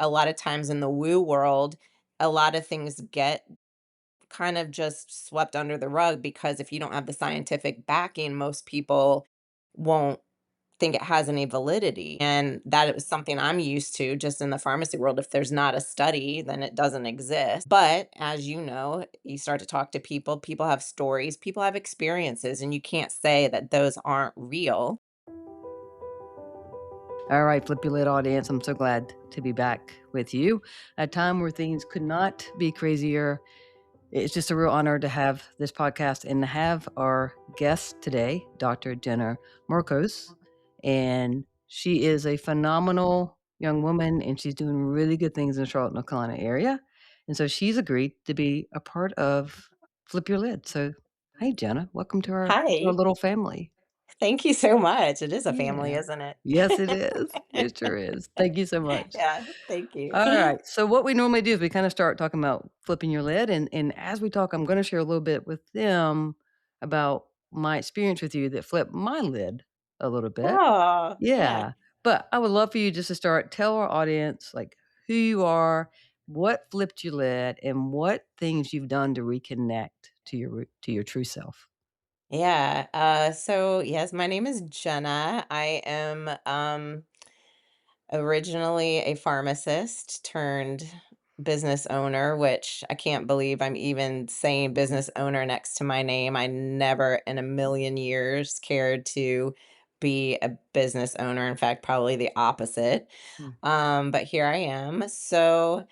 a lot of times in the woo world, a lot of things get kind of just swept under the rug because if you don't have the scientific backing, most people won't think it has any validity. And that is something I'm used to just in the pharmacy world. If there's not a study, then it doesn't exist. But as you know, you start to talk to people, people have stories, people have experiences, and you can't say that those aren't real. All right, Flip Your Lid audience, I'm so glad to be back with you. At a time where things could not be crazier. It's just a real honor to have this podcast and to have our guest today, Dr. Jenna Morcos. And she is a phenomenal young woman and she's doing really good things in the Charlotte, North Carolina area. And so she's agreed to be a part of Flip Your Lid. So, hey, Jenna, welcome to our Hi. little family. Thank you so much. It is a family, Yeah. isn't it? Yes, it is. It sure is. Thank you so much. Yeah, thank you. All right. So what we normally do is we kind of start talking about flipping your lid, and as we talk, I'm going to share a little bit with them about my experience with you that flipped my lid a little bit. Oh, yeah. Yeah. But I would love for you just to start tell our audience like who you are, what flipped your lid, and what things you've done to reconnect to to your true self. Yeah. So yes, my name is Jenna. I am originally a pharmacist turned business owner, which I can't believe I'm even saying business owner next to my name. I never in a million years cared to be a business owner. In fact, probably the opposite. Mm. But here I am. So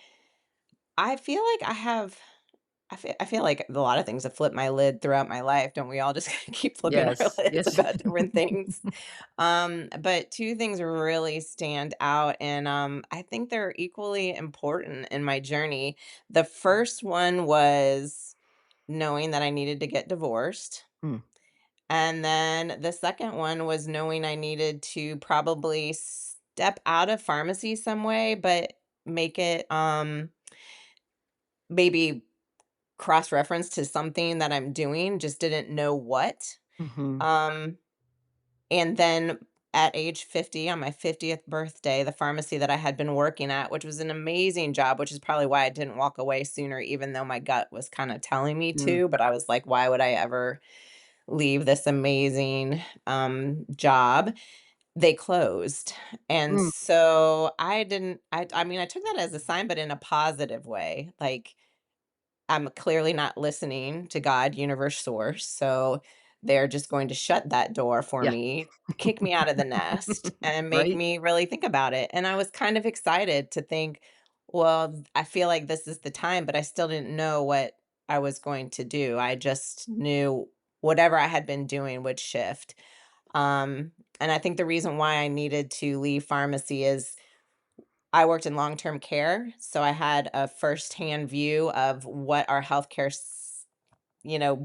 I feel like I feel like a lot of things have flipped my lid throughout my life. Don't we all just keep flipping our Yes. lids Yes. about different things? But two things really stand out, and I think they're equally important in my journey. The first one was knowing that I needed to get divorced. Mm. And then the second one was knowing I needed to probably step out of pharmacy some way, but make it maybe cross reference to something that I'm doing, just didn't know what. Mhm. Um, and then at age 50, on my 50th birthday, the pharmacy that I had been working at, which was an amazing job, which is probably why I didn't walk away sooner, even though my gut was kind of telling me Mm. to. But I was like, why would I ever leave this amazing job? They closed. And Mm. so I didn't, I mean, I took that as a sign, but in a positive way. Like, I'm clearly not listening to God, universe, source. So they're just going to shut that door for Yeah. me, kick me out of the nest, and make Right? me really think about it. And I was kind of excited to think, well, I feel like this is the time, but I still didn't know what I was going to do. I just knew whatever I had been doing would shift. And I think the reason why I needed to leave pharmacy is I worked in long-term care, so I had a firsthand view of what our healthcare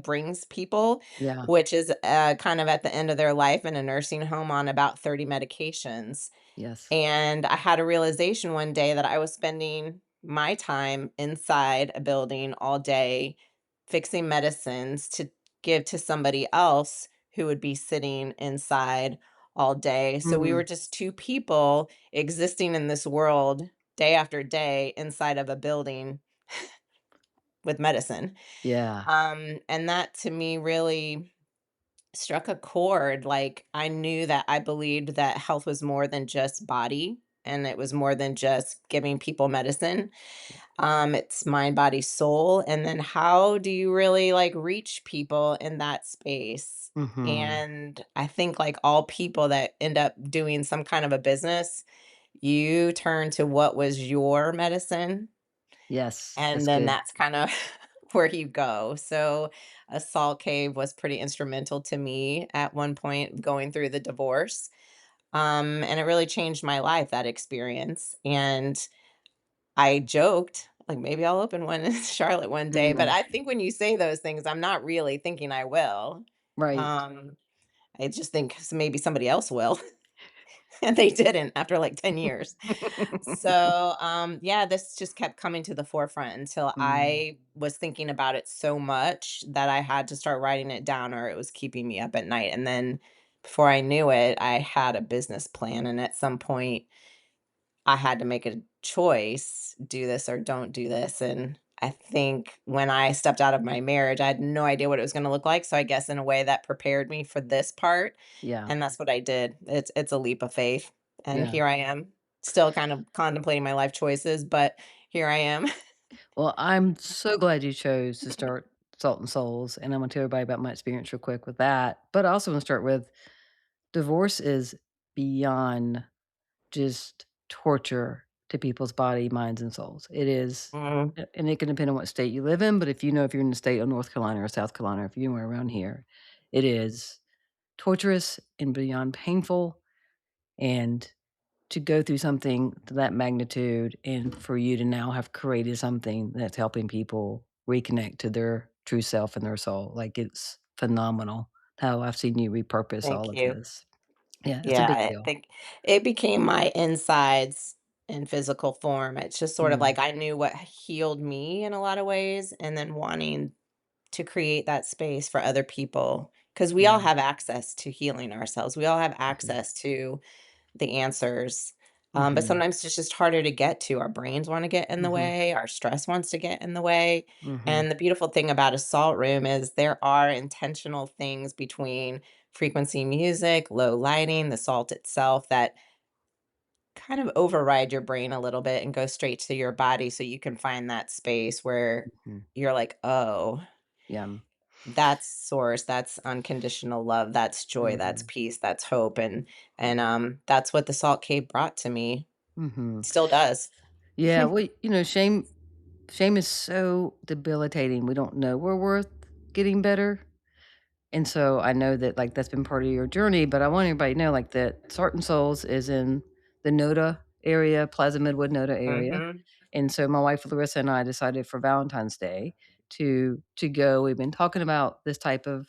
brings people, Yeah. which is, kind of at the end of their life in a nursing home on about 30 medications. Yes. And I had a realization one day that I was spending my time inside a building all day fixing medicines to give to somebody else who would be sitting inside all day. So we were Mm. just two people existing in this world day after day inside of a building with medicine. Yeah. And that to me really struck a chord. Like I knew that I believed that health was more than just body and it was more than just giving people medicine. Yeah. It's mind, body, soul. And then how do you really like reach people in that space? Mhm. And I think like all people that end up doing some kind of a business, you turn to what was your medicine Yes, and that's then good. that's kind of where you go. So, a salt cave was pretty instrumental to me at one point going through the divorce. And it really changed my life, that experience. And I joked, like, maybe I'll open one in Charlotte one day. But Mm. I think when you say those things, I'm not really thinking I will. Right. Um, I just think maybe somebody else will. And they didn't after like 10 years. So, yeah, this just kept coming to the forefront until Mm. I was thinking about it so much that I had to start writing it down or it was keeping me up at night. And then before I knew it, I had a business plan. And at some point, I had to make a choice, do this or don't do this. And I think when I stepped out of my marriage, I had no idea what it was going to look like. So I guess in a way that prepared me for this part. Yeah. And that's what I did. It's a leap of faith. And Yeah. here I am, still kind of contemplating my life choices, but here I am. Well, I'm so glad you chose to start Salt and Souls, and I'm gonna tell everybody about my experience real quick with that. But I also wanna start with divorce is beyond just torture to people's body, minds, and souls. It is Mm, and it can depend on what state you live in, but if you know if you're in the state of North Carolina or South Carolina, if you're anywhere around here, it is torturous and beyond painful, and to go through something to that magnitude and for you to now have created something that's helping people reconnect to their true self and their soul, like, it's phenomenal how I've seen you repurpose all thank of you. this. Yeah, it's a Yeah, big I deal. think it became my insides in physical form. It's just sort of Mm, like I knew what healed me in a lot of ways, and then wanting to create that space for other people because we all yeah, have access to healing ourselves. We all have mhm, access to the answers. But mhm, sometimes it's just harder to get to. Our brains want to get in the mhm, way, our stress wants to get in the way. mhm, And the beautiful thing about a salt room is there are intentional things between frequency music, low lighting, the salt itself that kind of override your brain a little bit and go straight to your body so you can find that space where mhm, you're like, oh, yeah, that's source, that's unconditional love, that's joy, that's mhm, peace, that's hope, and that's what the salt cave brought to me. mhm. Still does. Yeah, well, shame is so debilitating, we don't know we're worth getting better. And so I know that, like, that's been part of your journey, but I want everybody to know, like, that Sarton Souls is in the NODA area, Plaza Midwood NODA area. Mhm. And so my wife Larissa and I decided for Valentine's Day to go. We've been talking about this type of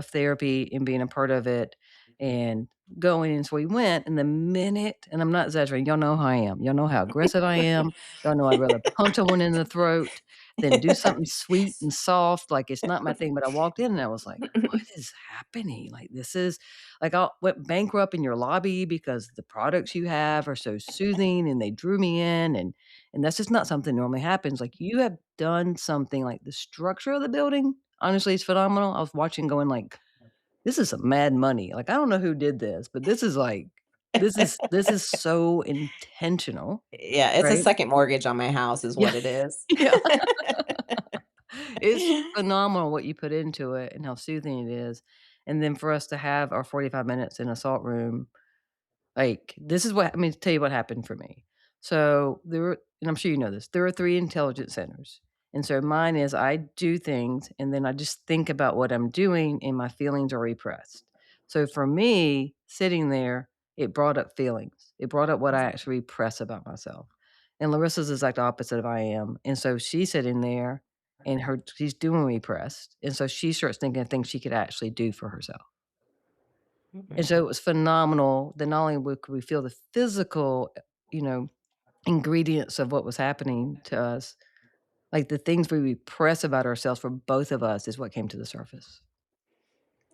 therapy and being a part of it and going. And so we went, and the minute, and I'm not exaggerating, y'all know how I am. Y'all know how aggressive I am. Y'all know I'd rather punch someone in the throat than do something sweet and soft. Like, it's not my thing. But I walked in and I was like, what is happening? Like, this is like I went bankrupt in your lobby because the products you have are so soothing and they drew me in, and that's just not something normally happens. Like, you have done something, like, the structure of the building, honestly, is phenomenal. I was watching going like, "This is some mad money." Like, I don't know who did this, but this is like this is so intentional, Yeah, it's a right? second mortgage on my house is Yeah. what it is. Yeah. It's phenomenal what you put into it and how soothing it is, and then for us to have our 45 minutes in a salt room. Like, this is what I mean, to tell you what happened for me. So, there were, and I'm sure you know this, there are 3 intelligence centers, and so mine is I do things, and then I just think about what I'm doing, and my feelings are repressed. So, for me, sitting there, it brought up feelings. It brought up what I actually repress about myself, and Larissa's is like the opposite of I am, and so she's sitting there, and she's doing repressed, and so she starts thinking of things she could actually do for herself. And so Mhm. it was phenomenal that not only could we feel the physical, you know, ingredients of what was happening to us, like the things we repress about ourselves for both of us is what came to the surface.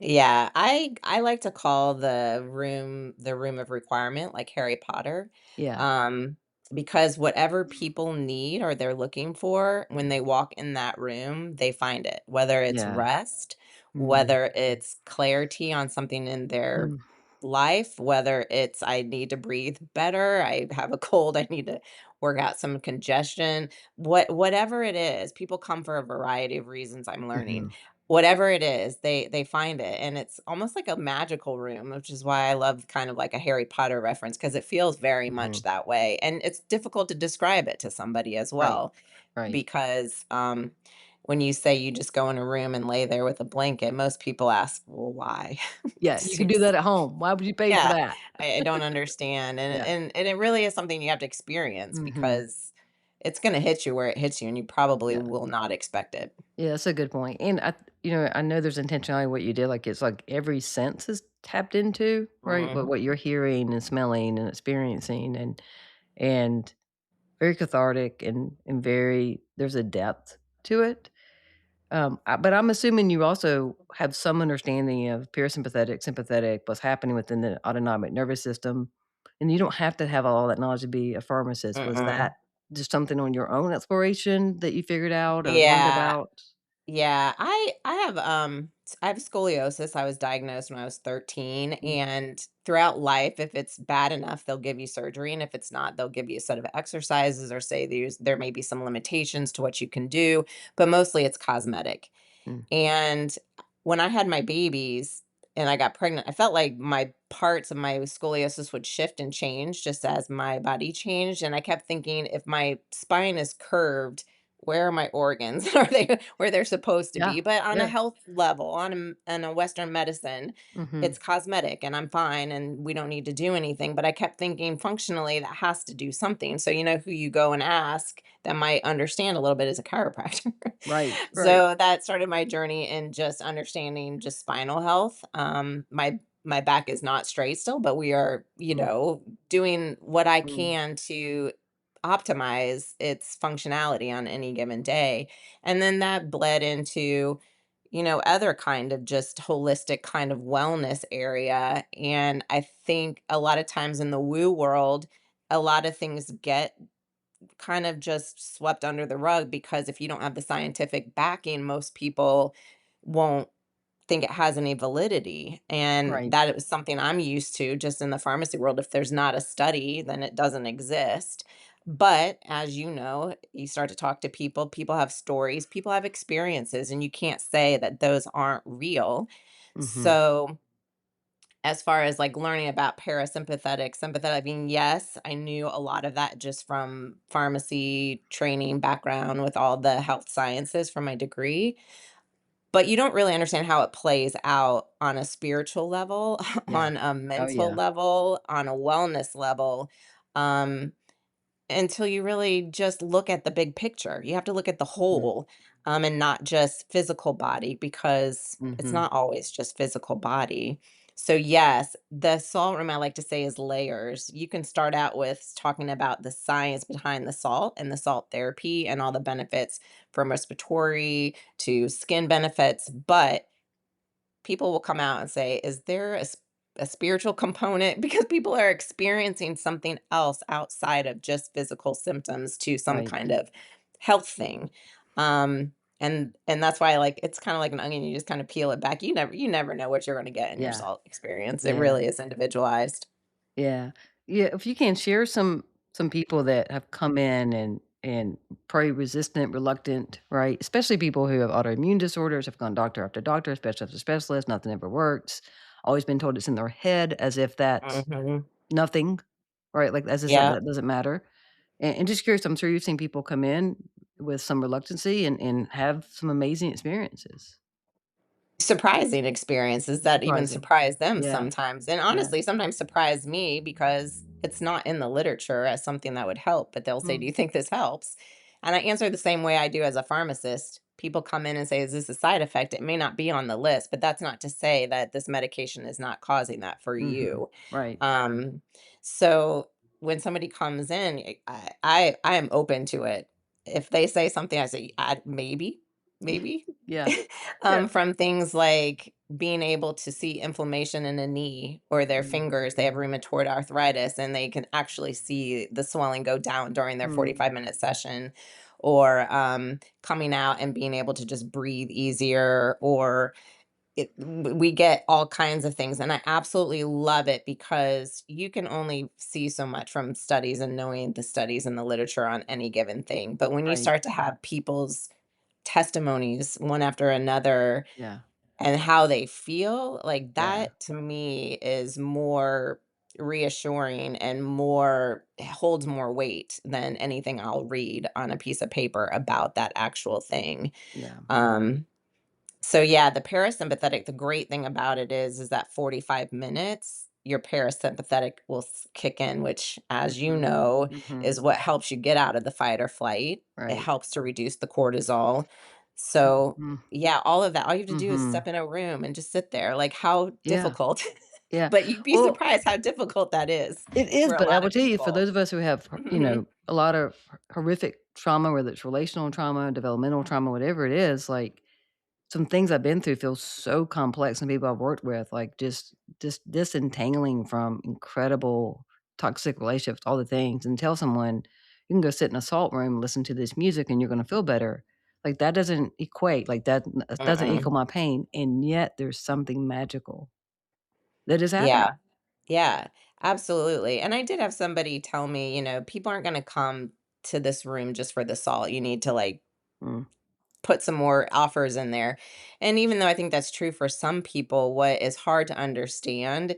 Yeah, I like to call the room of requirement, like Harry Potter, Yeah. um, because whatever people need or they're looking for when they walk in that room, they find it. Whether it's Yeah. rest, Mhm. whether it's clarity on something in their Mm. life, whether it's I need to breathe better, I have a cold, I need to work out some congestion, whatever it is, people come for a variety of reasons I'm learning. Mhm. Whatever it is, they find it, and it's almost like a magical room, which is why I love kind of like a Harry Potter reference because it feels very much Mhm. that way, and it's difficult to describe it to somebody as Right. well Right. because, when you say you just go in a room and lay there with a blanket, most people ask, "Well, why?" Yeah, It you can do seems that at home. Why would you pay for yeah, that? I don't understand, and Yeah. and and it really is something you have to experience Mhm. because it's gonna hit you where it hits you, and you probably Yeah. will not expect it. Yeah, that's a good point. And I know there's intentionality what you did. Like, it's like every sense is tapped into, right? Mhm. What you're hearing and smelling and experiencing, and very cathartic, and very, there's a depth to it. But I'm assuming you also have some understanding of parasympathetic, sympathetic, what's happening within the autonomic nervous system. And you don't have to have all that knowledge to be a pharmacist. Was that Mm-mm. just something on your own exploration that you figured out or learned Yeah. about? Yeah, I have scoliosis. I was diagnosed when I was 13, Mm, and throughout life, if it's bad enough, they'll give you surgery, and if it's not, they'll give you a set of exercises or say there may be some limitations to what you can do, but mostly it's cosmetic. mm. And when I had my babies and I got pregnant, I felt like my parts of my scoliosis would shift and change just as my body changed. And I kept thinking, if my spine is curved, where are my organs? Are they where they're supposed to Yeah, be? But on a yeah. health level, on a Western medicine, Mhm. it's cosmetic and I'm fine and we don't need to do anything. But I kept thinking functionally that has to do something. So you know who you go and ask that might understand a little bit is a chiropractor. Right, right. So that started my journey in just understanding just spinal health. My back is not straight still, but we are, Mm, doing what I mm. can to optimize its functionality on any given day. And then that bled into, other kind of just holistic kind of wellness area. And I think a lot of times in the woo world, a lot of things get kind of just swept under the rug because if you don't have the scientific backing, most people won't think it has any validity. And Right. that is something I'm used to just in the pharmacy world. If there's not a study, then it doesn't exist. But as you know, you start to talk to people, people have stories, people have experiences, and you can't say that those aren't real. Mhm. So as far as, like, learning about parasympathetic, sympathetic, I mean, yes, I knew a lot of that just from pharmacy training background with all the health sciences from my degree, but you don't really understand how it plays out on a spiritual level, Yeah. on a Oh, mental yeah. level, on a wellness level, um, until you really just look at the big picture. You have to look at the Mm. whole, and not just physical body because it's Mhm. not always just physical body. So yes, the salt room I like to say is layers. You can start out with talking about the science behind the salt and the salt therapy and all the benefits from respiratory to skin benefits, but people will come out and say, "Is there a spiritual component?" Because people are experiencing something else outside of just physical symptoms to some Right. kind of health thing. And that's why it's kind of like an onion. You just kind of peel it back. You never know what you're going to get in your Yeah. salt experience. It Yeah. really is individualized. Yeah. Yeah, if you can share some people that have come in and probably resistant, reluctant, right? Especially people who have autoimmune disorders, have gone doctor after doctor, specialist after specialist, nothing ever works. Always been told it's in their head as if that's Hmm. nothing, right? Like as if Yeah. that doesn't matter. And just curious, I'm sure you've seen people come in with some reluctancy and have some amazing experiences. Surprising experiences that even Surprising. surprise them Yeah. sometimes, and Yeah. honestly, sometimes surprise me because it's not in the literature as something that would help, but they'll say, "Do Mm, you think this helps?" And I answer the same way I do as a pharmacist. People come in and say, "Is this a side effect?" It may not be on the list, but that's not to say that this medication is not causing that for mhm. you. Right. Um, so when somebody comes in, I am open to it. If they say something, I say, maybe, maybe." Yeah. Yeah. From things like being able to see inflammation in a knee or their Mm, fingers, they have rheumatoid arthritis and they can actually see the swelling go down during their mm, 45-minute session, or coming out and being able to just breathe easier, or we get all kinds of things. And I absolutely love it because you can only see so much from studies and knowing the studies and the literature on any given thing. But when you right. start to have people's testimonies one after another Yeah. and how they feel, like Yeah. that to me is more reassuring and more holds more weight than anything I'll read on a piece of paper about that actual thing. Yeah. Um, so yeah, the parasympathetic, the great thing about it is that 45 minutes, your parasympathetic will kick in, which, as you Mhm. know, Mhm. is what helps you get out of the fight or flight. It Right. helps to reduce the cortisol. So Mhm. yeah, all of that, all you have to do is Mhm. step in a room and just sit there. Like, how Yeah. difficult. Yeah. But you'd be Well, surprised how difficult that is it is, for a but I lot will of tell you, for people. those of us who have, a lot of horrific trauma, whether it's relational trauma, developmental trauma, whatever it is, like, some things I've been through feel so complex and people I've worked with, like, just disentangling from incredible toxic relationships, all the things, and tell someone, "You can go sit in a salt room, listen to this music, and you're gonna feel better." Like, that doesn't equate, like, that doesn't equal Mm-mm. my pain, and yet there's something magical that is happening. Yeah. Yeah, absolutely. And I did have somebody tell me, people aren't going to come to this room just for the salt. You need to like Mm, put some more offers in there. And even though I think that's true for some people, what is hard to understand,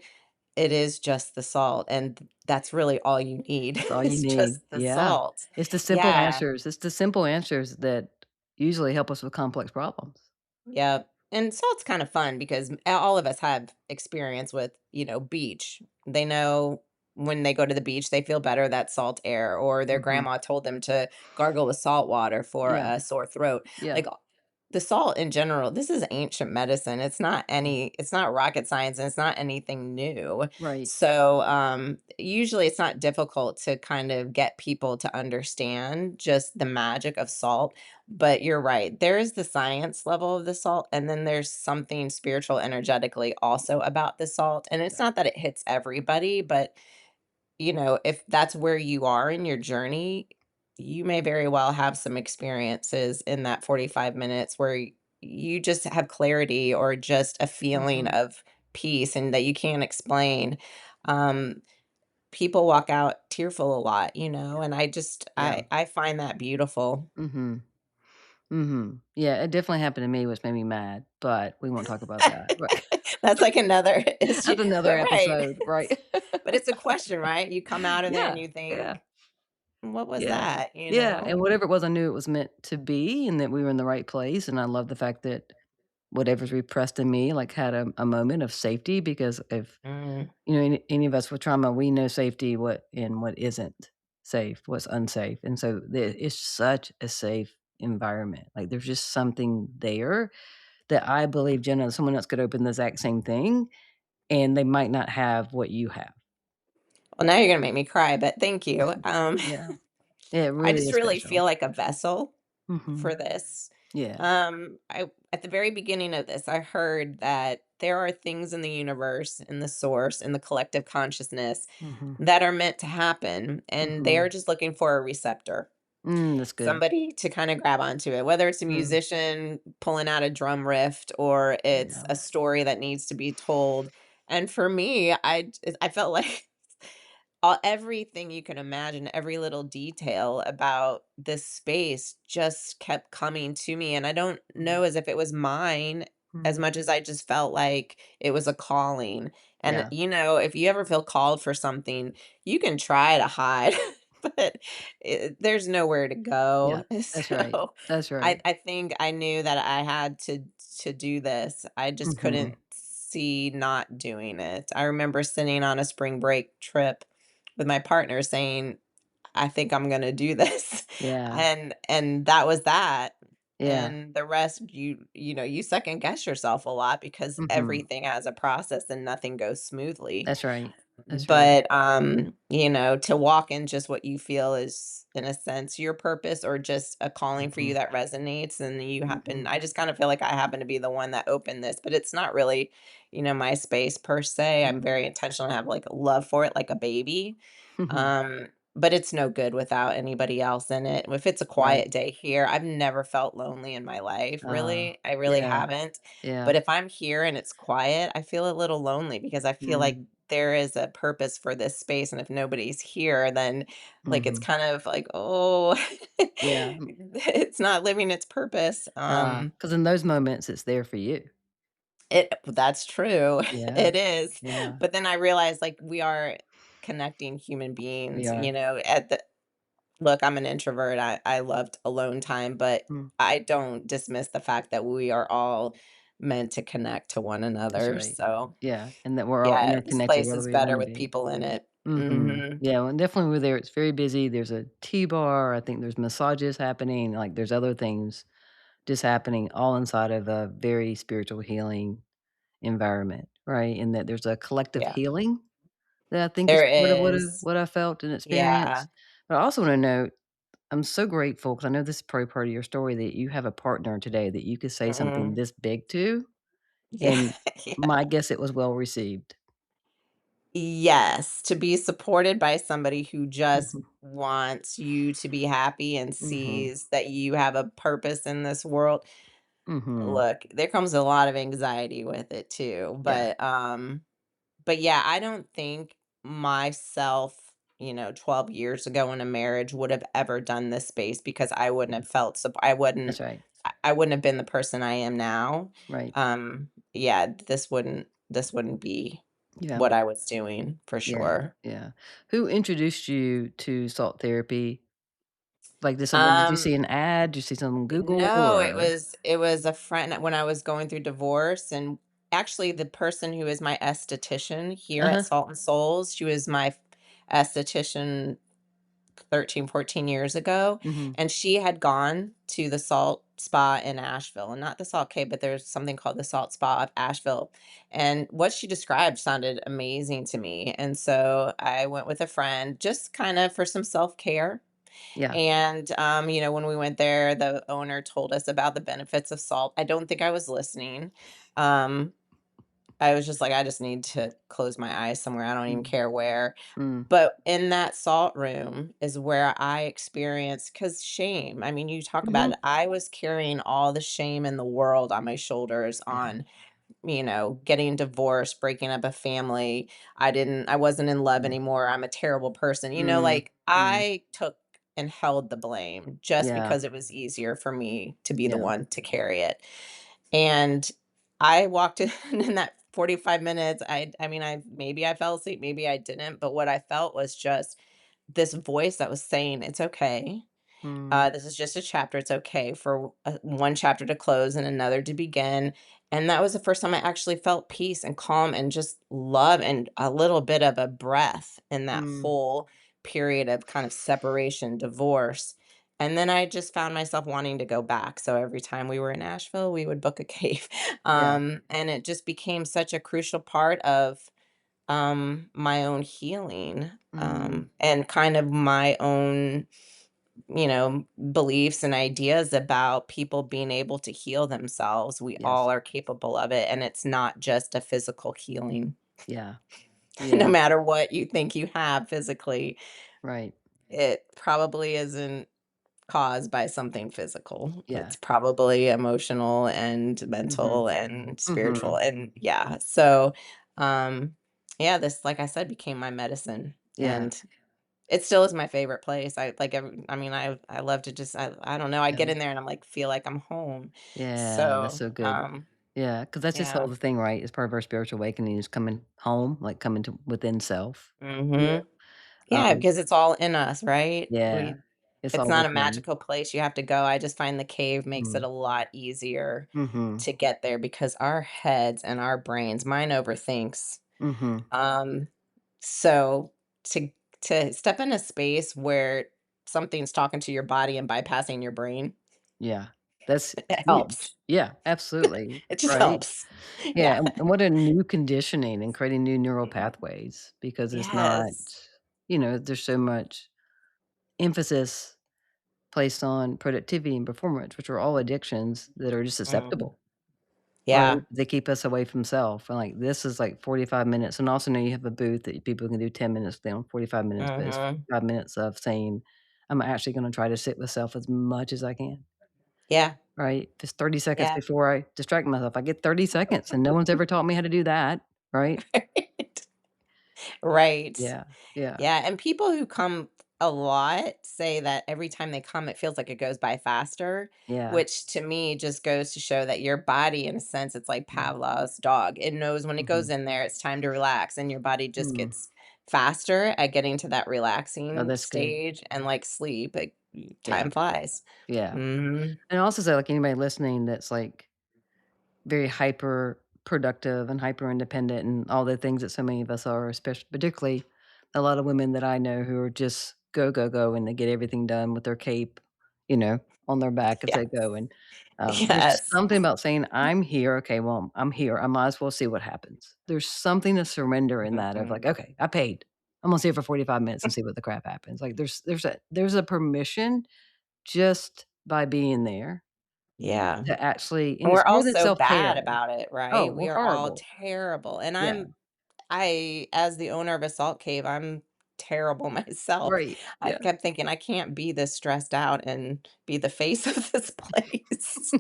it is just the salt. And that's really all you need. that's all you It's just need. the Yeah. salt. Yeah. It's the simple answers that usually help us with complex problems. Yeah. And salt's kind of fun because all of us have experience with, beach. They know when they go to the beach, they feel better, that salt air, or their Mhm. grandma told them to gargle with salt water for Yeah, a sore throat. yeah. Like the salt in general, this is ancient medicine. Mm, It's not rocket science and it's not anything new. right. So, usually it's not difficult to kind of get people to understand just the magic of salt, but you're right. There is the science level of the salt, and then there's something spiritual energetically also about the salt. And it's Yeah. not that it hits everybody, but if that's where you are in your journey, you may very well have some experiences in that 45 minutes where you just have clarity or just a feeling Mhm, of peace and that you can't explain. Um, People walk out tearful a lot, yeah, and I just yeah. I find that beautiful. Mhm, mhm. Yeah, it definitely happened to me, which made me mad, but we won't talk about that. Right. That's like another issue, That's another but right. episode, right? But it's a question, right? You come out of there and Yeah, you yeah, think, "What was yeah. that?" Yeah, and whatever it was, I knew it was meant to be and that we were in the right place, and I love the fact that whatever's repressed in me, like, had a moment of safety because if, Mm. any of us with trauma, we know safety, what isn't safe, what's unsafe, and so it's such a safe environment. Like, there's just something there that I believe, Jenna, someone else could open the exact same thing, and they might not have what you have. Well, now you're gonna make me cry, but thank you. Yeah. Yeah, it I really just is really special. feel like a vessel Mhm. for this. Yeah. I at the very beginning of this, I heard that there are things in the universe, in the source, in the collective consciousness Mhm. that are meant to happen, and they are Mhm. just looking for a receptor. That's good. Somebody to kinda grab onto it, whether it's a Mm. musician pulling out a drum riff or it's Yeah. a story that needs to be told, and for me, I felt like all everything you can imagine, every little detail about this space just kept coming to me, and I don't Mhm. know as if it was mine as Mhm. much as I just felt like it was a calling, and, Yeah. if you ever feel called for something, you can try to hide, but there's nowhere to Yeah. go, That's right. so That's I right. I think I knew that I had to do this. I just couldn't Mhm. see not doing it. I remember sitting on a spring break trip with my partner saying, "I think I'm gonna do this." Yeah. And that was that. Yeah. And the rest, you second guess yourself a lot because Mhm. everything has a process and nothing goes smoothly. That's right. That's right. But, to walk in just what you feel is, in a sense, your purpose or just a calling for you Mhm. that resonates, and Mhm. I just kind of feel like I happen to be the one that opened this, but it's not really, my space per se. I'm Mhm. very intentional, I have, like, a love for it like a baby. Mhm. But it's no good without anybody else in it. If it's a Right. quiet day here, I've never felt lonely in my life, Uh, really. I really yeah. haven't. Yeah. But if I'm here and it's quiet, I feel a little lonely because I feel Mm. like there is a purpose for this space. And if nobody's here, then like it's Mhm. kind of like, oh, Yeah. it's not living its purpose. 'Cause in those moments, it's there for you. That's true. Yeah. It is. Yeah. But then I realized like we are connecting human We beings, are. at the look, I'm an introvert. I loved alone time, but Mm. I don't dismiss the fact that we are all meant to connect to one That's another. right. So, Yeah, and that we're all yeah, this interconnected place whether is we better wanna with be. people in it. Mhm. Mhm. Yeah, well, definitely we're there, it's very busy, there's a tea bar, I think there's massages happening, like, there's other things just happening all inside of a very spiritual healing environment, right? And that there's a collective Yeah. healing that I think is There part of is. what I felt and Yeah. experienced. But I also wanna note, I'm so grateful because I know this is probably part of your story that you have a partner today that you could say something Mm. this big to, Yeah. and Yeah. my guess it was well received. Yes, to be supported by somebody who just Mhm, wants you to be happy and mhm, sees that you have a purpose in this world. mhm. Look, there comes a lot of anxiety with it too, Yeah, but yeah, I don't think myself, 12 years ago in a marriage would have ever done this space because I wouldn't yeah, have felt I wouldn't that's right. I wouldn't have been the person I am now. Right. Yeah, this wouldn't be Yeah, what I was doing for yeah, sure. yeah. Who introduced you to salt therapy? Like, did you see Um an ad? Did you see something on Google no, it or was it was a friend when I was going through divorce, and actually the person who is my esthetician here at Uh-huh, Salt and Souls, she was my esthetician 13, 14 years ago, mhm, and she had gone to the Salt Spa in Asheville, and not the Salt Cave, but there's something called the Salt Spa of Asheville, and what she described sounded amazing to me, and so I went with a friend just kind of for some self-care, yeah, and, when we went there, the owner told us about the benefits of salt. I don't think I was listening. Um, I was just like, I just need to close my eyes somewhere. I don't even mm, care where. mm, But in that salt room is where I experienced, because shame. I mean, you talk about mhm, it. I was carrying all the shame in the world on my shoulders yeah, on, getting divorced, breaking up a family. I wasn't in love mm, anymore. I'm a terrible person. mm, Like mm, I took and held the blame just yeah, because it was easier for me to be the yeah, one to carry it. And I walked in in that 45 minutes. I maybe I fell asleep, maybe I didn't, but what I felt was just this voice that was saying, "It's okay. mm, This is just a chapter. It's okay for one chapter to close and another to begin." And that was the first time I actually felt peace and calm and just love and a little bit of a breath in that mm, whole period of kind of separation, divorce. And then I just found myself wanting to go back. So every time we were in Asheville, we would book a cave. yeah, And it just became such a crucial part of my own healing, mm, and kind of my own beliefs and ideas about people being able to heal themselves. We yes, all are capable of it, and it's not just a physical healing. yeah, No yeah, matter what you think you have physically, right, it probably isn't caused by something physical. yeah, It's probably emotional and mhm, mental and spiritual. mhm, And yeah, so yeah, this, like I said, became my medicine. yeah, And it still is my favorite place. I love to just I don't know, I get yeah, in there and I'm like, feel like I'm home. yeah, that's So, so good. Yeah, because that's just the yeah. whole thing, right? It's part of our spiritual awakening is coming home, like, coming to within self. Yeah, Mhm. Yeah, um, because it's all in us, right? yeah, it's It's all not a within. magical place you have to go. I just find the cave makes it Mm, a lot easier mhm, to get there because our heads and our brains, mine overthinks. mhm, Um, so to step in a space where something's talking to your body and bypassing your brain, yeah, that's it helps. huge. Yeah, absolutely, It just right? helps. Yeah, Yeah. and what a new conditioning and creating new neural pathways because it's not Yes. there's so much emphasis placed on productivity and performance, which are all addictions that are just Mhm. susceptible, right? Yeah. They keep us away from self, and, like, this is, like, 45 minutes, and also now you have a booth that people can do 10 minutes down, 45 minutes, but it's Mhm. 5 minutes of saying, "I'm actually gonna try to sit with self as much as I can." Yeah. Right? Just 30 seconds Yeah. before I distract myself. I get 30 seconds, and no one's ever taught me how to do that, right? Right. Right. Yeah, yeah, Yeah, and people who come a lot say that every time they come, it feels like it goes by faster, yeah, which to me just goes to show that your body, in a sense, it's like yeah, Pavlov's dog. It knows when it goes mhm, in there, it's time to relax, and your body just mm. gets faster at getting to that Oh, relaxing that's good. stage, and like sleep, Yeah, time flies. yeah. Mhm. And also say, like, anybody listening that's, like, very hyper productive and hyper independent and all the things that so many of us are, especially particularly a lot of women that I know who are just go, go, go, and they get everything done with their cape, you know, on their back as Yeah. they go, and, there's Yes. something about saying, "I'm here, okay, well, I'm here, I might as well see what happens." There's something to surrender in that of like, Mhm. "Okay, I paid. I'm gonna sit here for 45 minutes and see what the crap happens." Like, there's a permission just by being there Yeah. to actually and And it's we're more all than so self-care. bad about it, Oh, right? We we're are all horrible. terrible. And Yeah. as the owner of a salt cave, I'm terrible myself. Right, I yeah. kept thinking, "I can't be this stressed out and be the face of this place."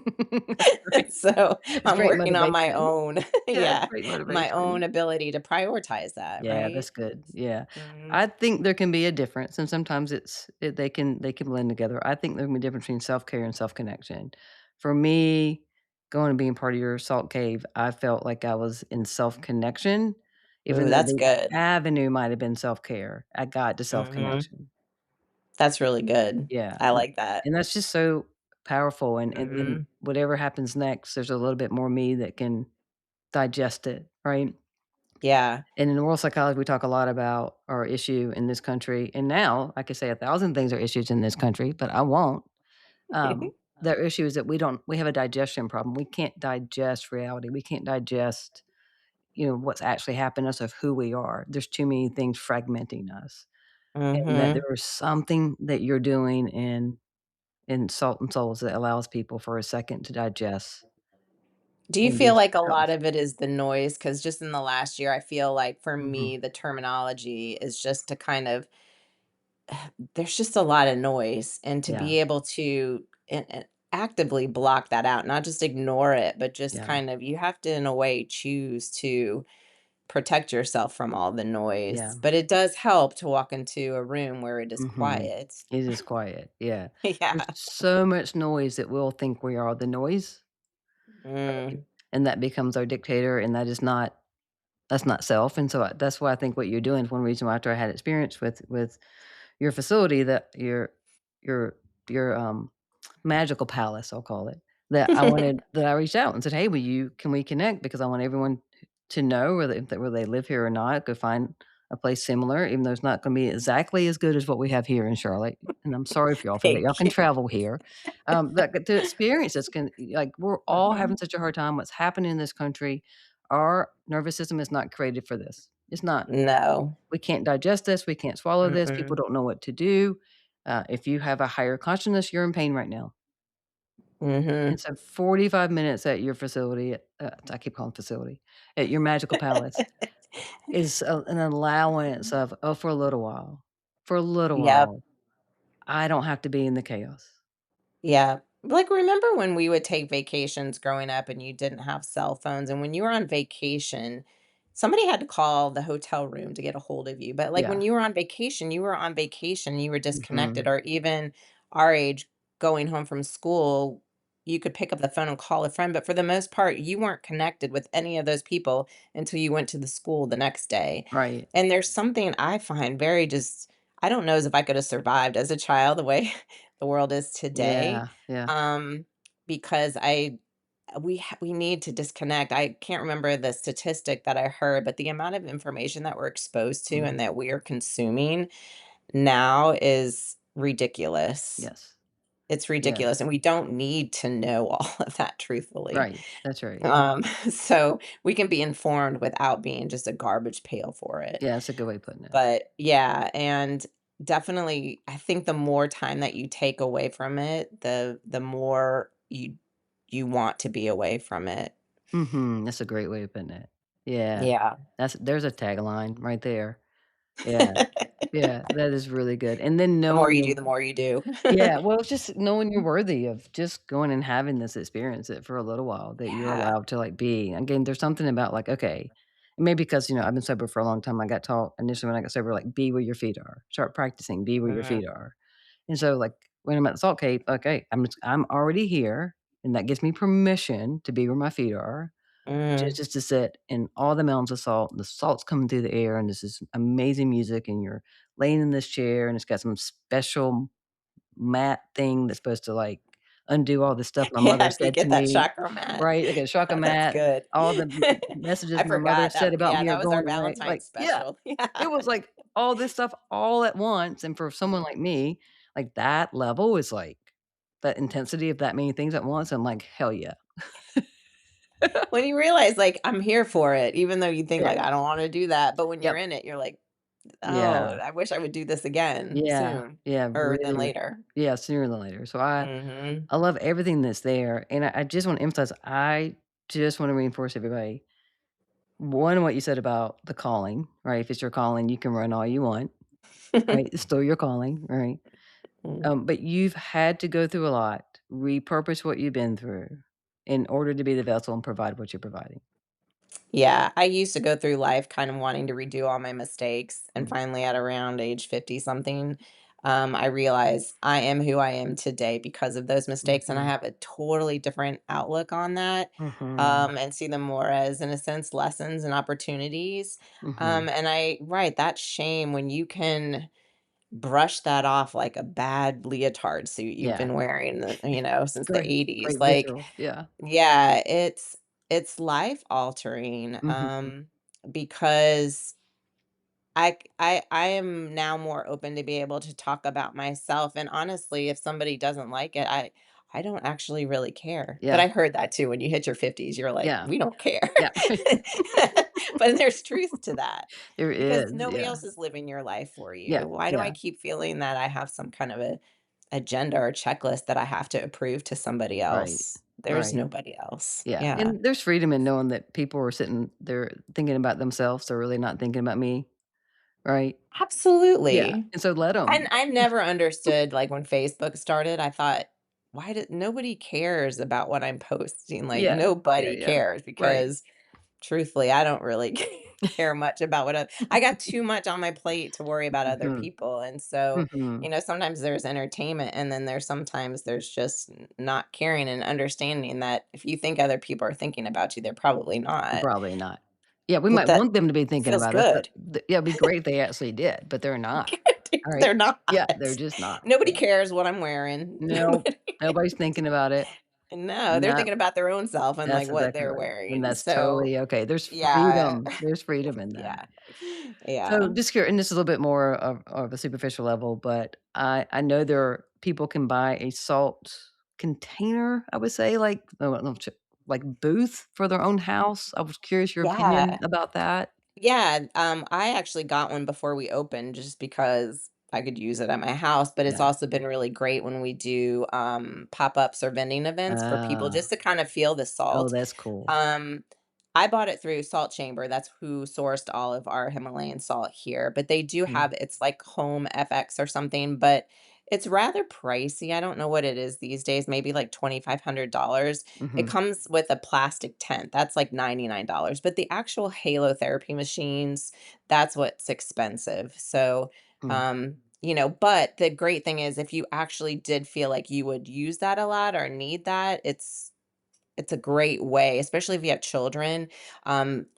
That's great. So, It's I'm great working on my motivation. own Yeah, it's yeah, great my own motivation. ability to prioritize that, Yeah, right? that's good, yeah. Mhm. I think there can be a difference, and sometimes they can blend together. I think there can be a difference between self-care and self-connection. For me, going and being part of your salt cave, I felt like I was in self-connection, even Ooh, though that's the good. avenue might have been self-care. I got to Mhm. self-connection. That's really good. Yeah, I like that. and that's just so powerful, and then Mhm. whatever happens next, there's a little bit more me that can digest it, right? Yeah. And in the world of psychology, we talk a lot about our issue in this country, and now I could say 1,000 things are issues in this country, but I won't. Um, the issue is that we have a digestion problem. We can't digest reality. We can't digest, what's actually happened to us of who we are. There's too many things fragmenting us, and that Mhm. there is something that you're doing in Salt and Souls that allows people for a second to digest Do you and feel be like a felt. lot of it is the noise? Because just in the last year, I feel like for Mhm. me, the terminology is just to kind of there's just a lot of noise, and to Yeah, be able to actively block that out, not just ignore it, but just yeah, kind of you have to, in a way, choose to protect yourself from all the yeah. noise. But it does help to walk into a room where it is Mhm. quiet. It is quiet, yeah. There's Yeah. so much noise that we'll think we are the noise, right? Mm. And that becomes our dictator, and that's not self, and so, that's why I think what you're doing is one reason why after I had experience with your facility that your magical palace, I'll call it, that I reached out and said, "Hey, can we connect? Because I want everyone to know whether they live here or not, go find a place similar, even though it's not gonna be exactly as good as what we have here in Charlotte, and I'm sorry for y'all for that. Y'all Thank can you. travel here, but to experience this we're all having Mhm. such a hard time. What's happening in this country, our nervous system is not created for this. It's not. No. We can't digest this, we can't swallow this, people Mm-mm. don't know what to do. If you have a higher consciousness, you're in pain right now. And Mhm. so 45 minutes at your facility, I keep calling facility, at your magical palace is an allowance of, "Oh, for a little Yep. while, I don't have to be in the chaos." Yeah. Like, remember when we would take vacations growing up and you didn't have cell phones, and when you were on vacation, somebody had to call the hotel room to get a hold of you. But like when Yeah. you were on vacation, you were on vacation, you were disconnected, Mhm. or even our age going home from school, you could pick up the phone and call a friend. But for the most part, you weren't connected with any of those people until you went to the school the next day. Right. And there's something I find very just, I don't know as if I could have survived as a child the way the world is today, Yeah, yeah. um, because we need to disconnect. I can't remember the statistic that I heard, but the amount of information that we're exposed to Mhm. and that we are consuming now is ridiculous. Yes. It's Yes. ridiculous, and we don't need to know all of that, truthfully. Right. That's right. Um, so we can be informed without being just a garbage pail for it. Yeah, that's a good way of putting it. But yeah, and definitely I think the more time that you take away from it, the more you want to be away from it. Mhm. That's a great way of putting it. Yeah. Yeah. There's a tagline right there. Yeah. Yeah, that is really good, and then The more knowing you your do, the more you do. yeah, well, it's just knowing you're worthy of just going and having this experience it for a little while, that you're Yeah. allowed to, like, be. Again, there's something about, like, okay, maybe because, I've been sober for a long time, I got taught initially when I got sober, like, "Be where your feet are. Start practicing, be where your Mhm. feet are." And so, like, when I'm at the Salt Cave, okay, I'm already here, and that gives me permission to be where my feet are, which is Mm. just to sit in all the mountains of salt, and the salt's coming through the air, and this is amazing music, and you're laying in this chair, and it's got some special mat thing that's supposed to, like, undo all the stuff my mother Yeah, you said to get that me, chakra mat. right? Like a chakra That's mat, good. all the messages I my mother forgot said that about yeah, me are that was our going away, Valentine's like yeah, special. Yeah. it was, like, all this stuff all at once, and for someone like me, like, that level is, like that intensity of that many things at once, I'm like, "Hell yeah." When you realize, like, I'm here for it, even though you think, like, Right. I don't wanna do that, but when you're Yep. in it, you're like, "Oh, Yeah. I wish I would do this again Yeah. soon Yeah, or than really later." yeah, sooner than later. So Mhm. I love everything that's there, and I just wanna emphasize, I just wanna reinforce everybody, one, what you said about the calling, right? If it's your calling, you can run all you want, right? It's still your calling, right? Mm. But you've had to go through a lot, repurpose what you've been through in order to be the vessel and provide what you're providing. Yeah, I used to go through life kind of wanting to redo all my mistakes, and Mm, finally at around age 50 something, I realized I am who I am today because of those mistakes, and I mhm, have a totally different outlook on that, mhm, and see them more as, in a sense, lessons and opportunities. mhm. And right, that shame when you can brush that off like a bad leotard suit you've Yeah, been wearing, since the great, 80s. great Like, visual, yeah. yeah, it's life altering, Mhm, because I am now more open to be able to talk about myself, and honestly, if somebody doesn't like it, I don't actually really care. But yeah, I heard that too, when you hit your 50s, you're like, yeah, "We don't care." yeah. But there's truth to that, There because is, nobody yeah, else is living your life for yeah, you. Why do I yeah, keep feeling that I have some kind of a agenda or checklist that I have to approve to somebody right, else? There's right. nobody else. Yeah, Yeah. and there's freedom in knowing that people are sitting there thinking about themselves, they're really not thinking about me, right? Yeah, Absolutely. and so let And 'em. I never understood, like, when Facebook started, I thought, "Why did nobody cares about what I'm posting?" Like, Yeah, yeah, nobody yeah, cares, right. because truthfully, I don't really care much about I got too much on my plate to worry about other Mhm, people, and so, mhm. sometimes there's entertainment, and then there's just not caring and understanding that if you think other people are thinking about you, they're probably not. Probably not. Yeah, we But might that want them to be thinking feels about us, but good. yeah, it'd be great if they actually did, but they're not. Alright? They're not. Yeah, they're just not. Nobody Yeah. cares what I'm wearing. No, Nobody. nobody's thinking about it. No, they're No, thinking about their own self and, like, that's what exactly they're right, and wearing. that's So, totally okay. yeah. There's freedom in that. Yeah. Yeah. So, just curi and this is a little bit more of a superficial level, but I know there are people can buy a salt container, I would say, like, no, like, booth for their own house. I was curious your opinion Yeah. about that. Yeah, I actually got one before we opened just because I could use it at my house, but it's Yeah. also been really great when we do, pop-ups or vending events for people Ah. just to kind of feel the Oh, salt. that's cool. Um, I bought it through Salt Chamber, that's who sourced all of our Himalayan salt here, but they do Mm, have, it's like Home FX or something, but it's rather pricey. I don't know what it is these days, maybe like $2,500. It mhm, comes with a plastic tent, that's like $99, but the actual halotherapy machines, that's what's expensive. So, mm, but the great thing is if you actually did feel like you would use that a lot or need that, it's a great way, especially if you have children.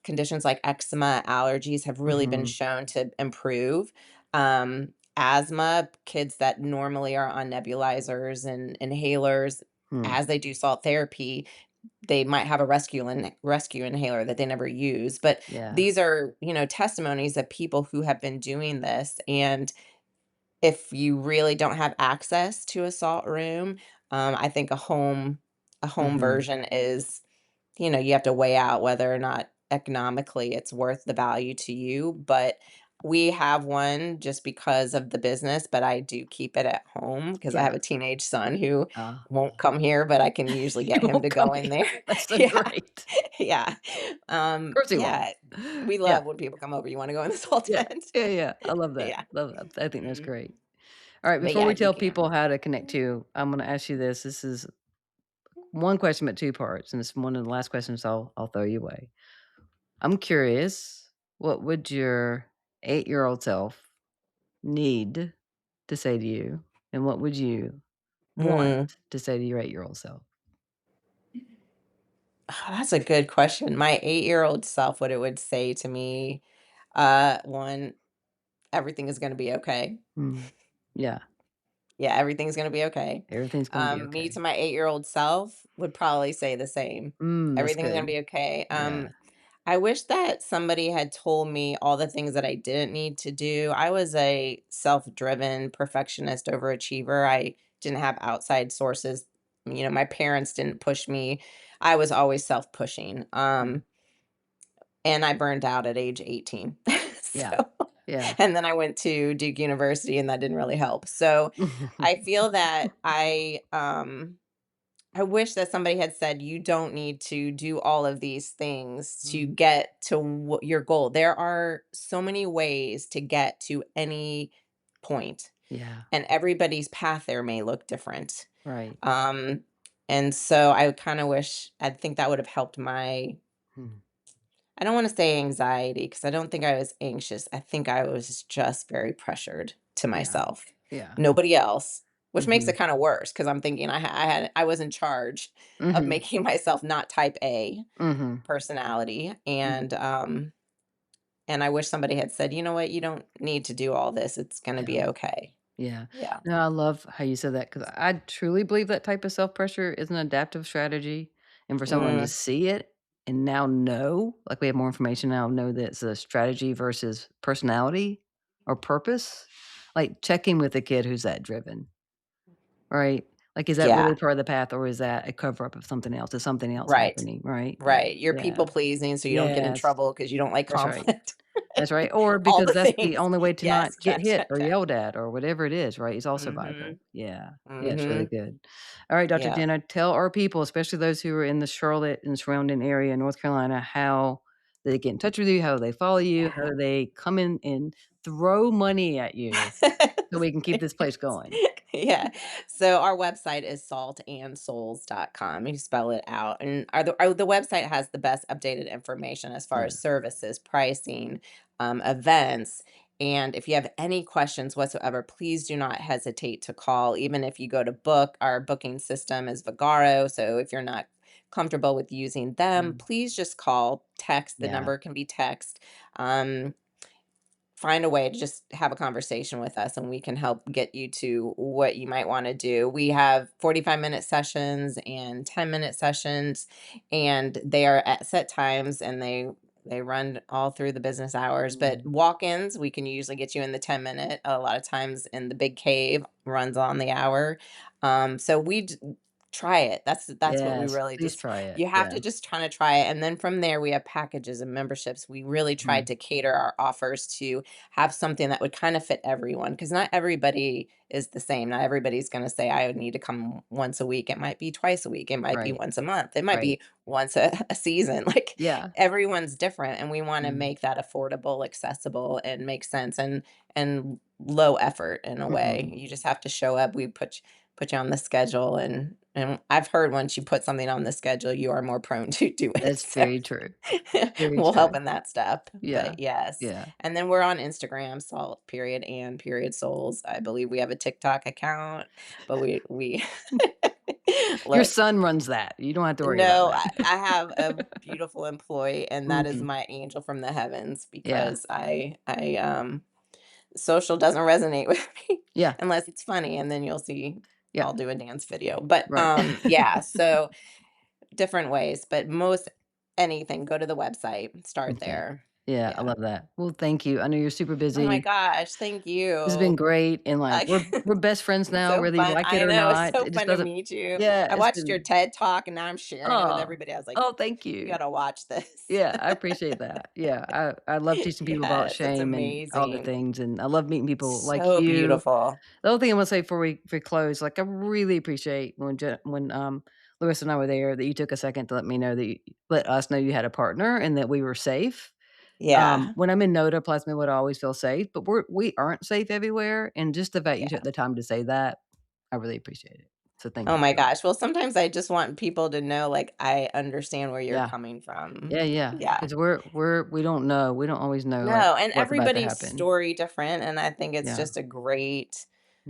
Conditions like eczema, allergies have really been mhm, shown to improve. Asthma, kids that normally are on nebulizers and inhalers, hmm. as they do salt therapy, they might have a rescue inhaler that they never use. But Yeah. these are, testimonies of people who have been doing this. And if you really don't have access to a salt room, I think a home Mhm, version is, you have to weigh out whether or not economically it's worth the value to you. But we have one just because of the business, but I do keep it at home because I yeah, have a teenage son who ah. won't come here, but I can usually He get him won't to come go in here. there. That's so Yeah. great. Yeah. Of course he won't. Yeah. We Yeah, love when people come over. You want to go in this whole yeah, tent? yeah, yeah, I love that, Yeah. love that, I think that's Mhm. great. Alright, But before yeah, we you tell can. people how to connect to you, I'm gonna ask you this. This is one question, but 2 parts, and it's one of the last questions I'll throw you away. I'm curious, what would your 8-year-old self need to say to you, and what would you want Mm. to say to your 8-year-old self? Oh, that's a good question. My 8-year-old self, what it would say to me, one, everything is gonna be okay. Mm. Yeah, Yeah, everything's gonna be okay. everything's gonna be Me okay. to my 8-year-old self would probably say the same. That's Everything's gonna good. be okay. Yeah. I wish that somebody had told me all the things that I didn't need to do. I was a self-driven perfectionist overachiever. I didn't have outside sources. My parents didn't push me. I was always self-pushing. Mm. And I burned out at age 18. Yeah. So, Yeah. and then I went to Duke University and that didn't really help. So, I feel that I wish that somebody had said, "You don't need to do all of these things to Mm. get to your goal." There are so many ways to get to any point, Yeah, and everybody's path there may look different. right. Um, and so I kind of wish, I think that would have helped my, Mm. I don't want to say anxiety because I don't think I was anxious. I think I was just very pressured to Yeah, myself, yeah. nobody else, which makes Mhm, it kind of worse because I'm thinking I was in charge of mhm, making myself not type A mhm, personality, mhm. and I wish somebody had said, you know what, you don't need to do all this. It's going to Yeah. be okay. Yeah. Yeah. No, I love how you said that because I truly believe that type of self-pressure is an adaptive strategy, and for someone to Mm, see it and now know, like, we have more information now, know that it's a strategy versus personality or purpose, like, checking with a kid who's that driven, right? Like, is that yeah. really part of the path, or is that a cover-up of something else? Is something else Right. happening, right? Right. You're Yeah. people pleasing so you don't get in Yes. trouble because you don't like That's right. conflict. That's right, or All because the that's the things. only way to not Yes. get Check, hit check, or check. yelled at or whatever it is, right? It's all survival. Mhm. Yeah. Yeah, it's really Mhm. good. Alright, Doctor Yeah. Jenna, tell our people, especially those who are in the Charlotte and surrounding area in North Carolina, how they get in touch with you, how they follow you, how Yeah. they come in and throw money at you so we can keep this place going. Yeah. So our website is saltandsouls.com. You spell it out. And the website has the best updated information as far Yeah. as services, pricing, events. And if you have any questions whatsoever, please do not hesitate to call. Even if you go to book, our booking system is Vagaro. So if you're not comfortable with using them, Mm. please just call, text. The Yeah. number can be text. Um, find a way to just have a conversation with us and we can help get you to what you might want to do. We have 45-minute sessions and 10-minute sessions, and they are at set times, and they run all through the business hours. But Mm. walk-ins, we can usually get you in the 10-minute. A lot of times in the big cave runs on the hour. So try it. That's what we Yes, really please just, try it. you have Yeah. to just kind of try it. And then from there we have packages and memberships. We really tried Mm. to cater our offers to have something that would kind of fit everyone, because not everybody is the same. Not everybody's going to say, I would need to come once a week. It might be twice a week. It might be Right, once a month. It might right. be once a season. Like, Yeah. everyone's different. And we want to Mm. make that affordable, accessible, and make sense, and low effort in a way. Mhm. You just have to show up. We put you on the schedule, and I've heard once you put something on the schedule, you are more prone to do it. That's So very true. Very we'll help true. in that step. Yeah. But yes. Yeah. And then we're on Instagram, salt period and period souls. I believe we have a TikTok account, but we Your look, son runs that. You don't have to worry about no, that. I have a beautiful employee, and that is Mhm. my angel from the heavens, Yeah. because social doesn't resonate with me Yeah. unless it's funny, and then you'll see Yeah. I'll do a dance video. But Right. yeah, so different ways, but most anything, go to the website, start Okay. there. Yeah, I Yeah. love that. Well, thank you. I know you're super Oh my busy. gosh, thank This has been you. great, and, like, I we're best friends It's now, so whether you fun. like it I or know, it's not. so It just fun to doesn't. meet you. Yeah, I it's watched your been. TED Talk, and now I'm sharing it with Oh. everybody. I was like, Oh, thank "You you. gotta watch this." Yeah, I appreciate that. Yeah, I love teaching people about Yes, it's shame and all the amazing. things, and I love meeting people like So you. beautiful. The other thing I wanna say before we close, like, I really appreciate when Lewis and I were there, that you took a second to let me know that you let us know you had a partner and that we were safe. Yeah, When I'm in NOTA, plasmid would always feel safe, but we aren't safe everywhere, and just the fact you took yeah. the time to say that, I really appreciate it. So thank Oh you my for that. gosh. Well, sometimes I just want people to know, like, I understand where you're Yeah. coming Yeah, from. yeah, Yeah. 'cause we don't know. We don't always know, like, No, and what's about to everybody's happen. story different, and I think it's Yeah. just a great,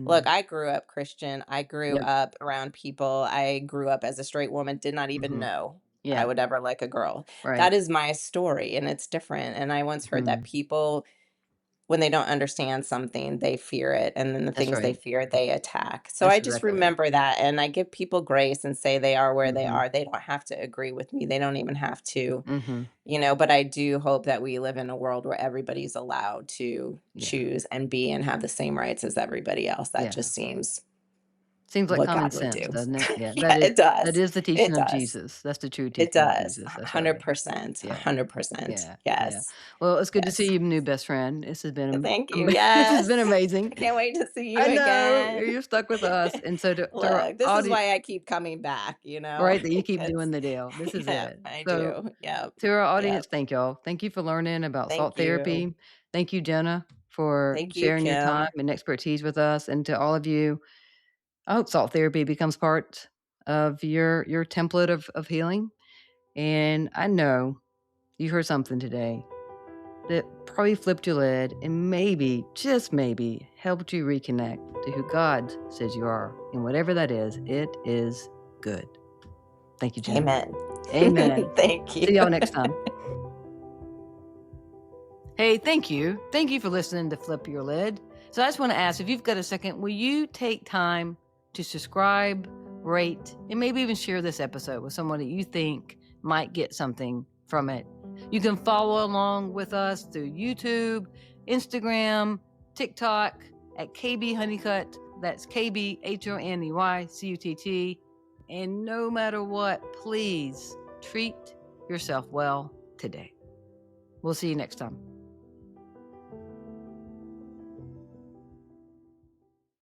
look, Mhm. I grew up Christian. I grew Yep. up around people. I grew up as a straight woman, did not even Mhm. know I Yeah. would ever like a girl. Right. That is my story, and it's different. And I once heard that Mhm. people, when they don't understand something, they fear it, and then the That's things they right. fear, they attack. So That's I just exactly right. remember that, and I give people grace and say they are where they Mhm. are. They don't have to agree with me. They don't even have to, Mhm. but I do hope that we live in a world where everybody's allowed to Yeah. choose and be and have the same rights as everybody else. That Yeah. just seems Seems like what common God would sense, do. doesn't it? Yeah, Yeah, it that does. is the It teaching of does. Jesus. That's the true It teaching of does. Jesus. That's right. 100%. Yeah. 100%. Yeah, yeah. Yes. Well, it's good to Yes. see you, new best friend. This has been Thank you. this has Yes. been amazing. I can't wait to see you I know again. you're stuck with us, and so to our Look, this is audience, why I keep coming back, right? That you keep because doing the deal. This is yeah, it. I So do. Yep. to our audience, Yep. thank y'all. Thank you for learning about Thank salt you. therapy. Thank you, Jenna, for Thank you, sharing your time Kim. and expertise with us. And to all of you, I hope salt therapy becomes part of your template of healing. And I know you heard something today that probably flipped your lid and maybe, just maybe, helped you reconnect to who God says you are. And whatever that is, it is good. Thank you, Jenna. Amen. Amen. Thank you. See y'all next time. Hey, thank you. Thank you for listening to Flip Your Lid. So I just want to ask, if you've got a second, will you take time to subscribe, rate, and maybe even share this episode with someone that you think might get something from it? You can follow along with us through YouTube, Instagram, TikTok at KB Honeycutt. That's KBHONEYCUTT. And no matter what, please treat yourself well today. We'll see you next time.